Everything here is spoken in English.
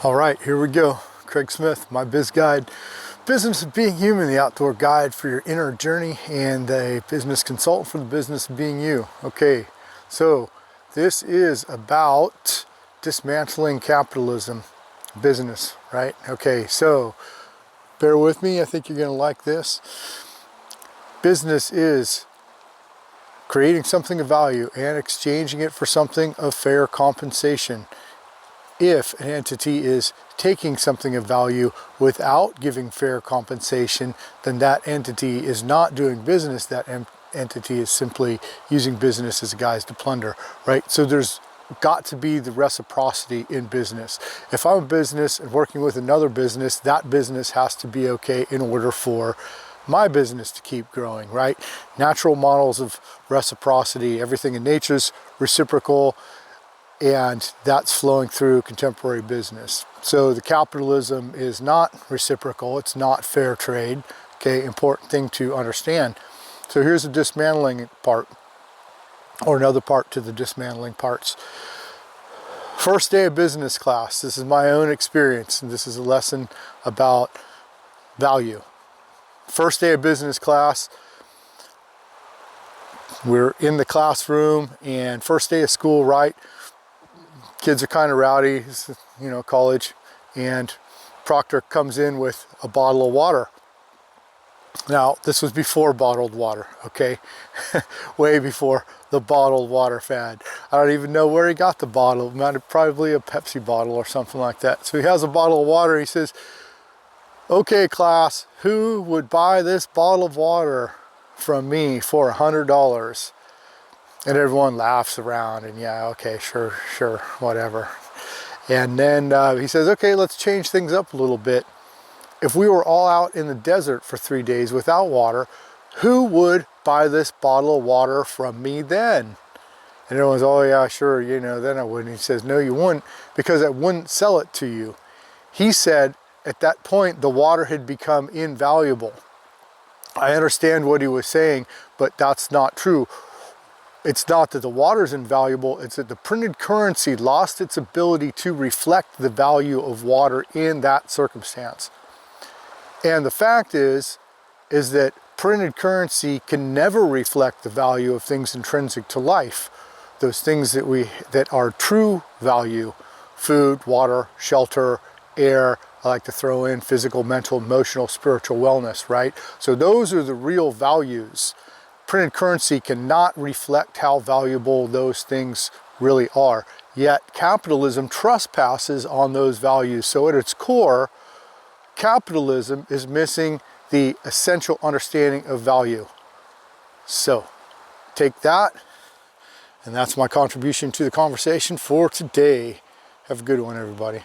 All right, here we go. Craig Smith, my biz guide. Business of Being Human, the outdoor guide for your inner journey, and a business consultant for the business of being you. Okay, so this is about dismantling capitalism, business, right? Okay, so bear with me. I think you're going to like this. Business is creating something of value and exchanging it for something of fair compensation. If an entity is taking something of value without giving fair compensation, then that entity is not doing business. That entity is simply using business as a guise to plunder, right? So there's got to be the reciprocity in business. If I'm a business and working with another business, that business has to be okay in order for my business to keep growing, right? Natural models of reciprocity, everything in nature's reciprocal, and that's flowing through contemporary business. So the capitalism is not reciprocal, it's not fair trade. Okay, important thing to understand. So here's the dismantling part, or another part to the dismantling parts. First day of business class, this is my own experience, and this is a lesson about value. First day of business class, we're in the classroom, and first day of school, right? Kids are kind of rowdy, you know, college, and Proctor comes in with a bottle of water. Now, this was before bottled water, okay? Way before the bottled water fad. I don't even know where he got the bottle. Probably a Pepsi bottle or something like that. So he has a bottle of water. He says, okay, class, who would buy this bottle of water from me for $100? And everyone laughs around, and yeah, okay, sure, whatever. And then he says, okay, let's change things up a little bit. If we were all out in the desert for 3 days without water, who would buy this bottle of water from me then? And everyone's, oh yeah, sure, you know, then I would. And he says, no, you wouldn't, because I wouldn't sell it to you. He said at that point, the water had become invaluable. I understand what he was saying, but that's not true. It's not that the water is invaluable, it's that the printed currency lost its ability to reflect the value of water in that circumstance. And the fact is that printed currency can never reflect the value of things intrinsic to life. Those things that are true value: food, water, shelter, air. I like to throw in physical, mental, emotional, spiritual wellness, right? So those are the real values. Printed currency cannot reflect how valuable those things really are. Yet capitalism trespasses on those values. So at its core, capitalism is missing the essential understanding of value. So take that, and that's my contribution to the conversation for today. Have a good one, everybody.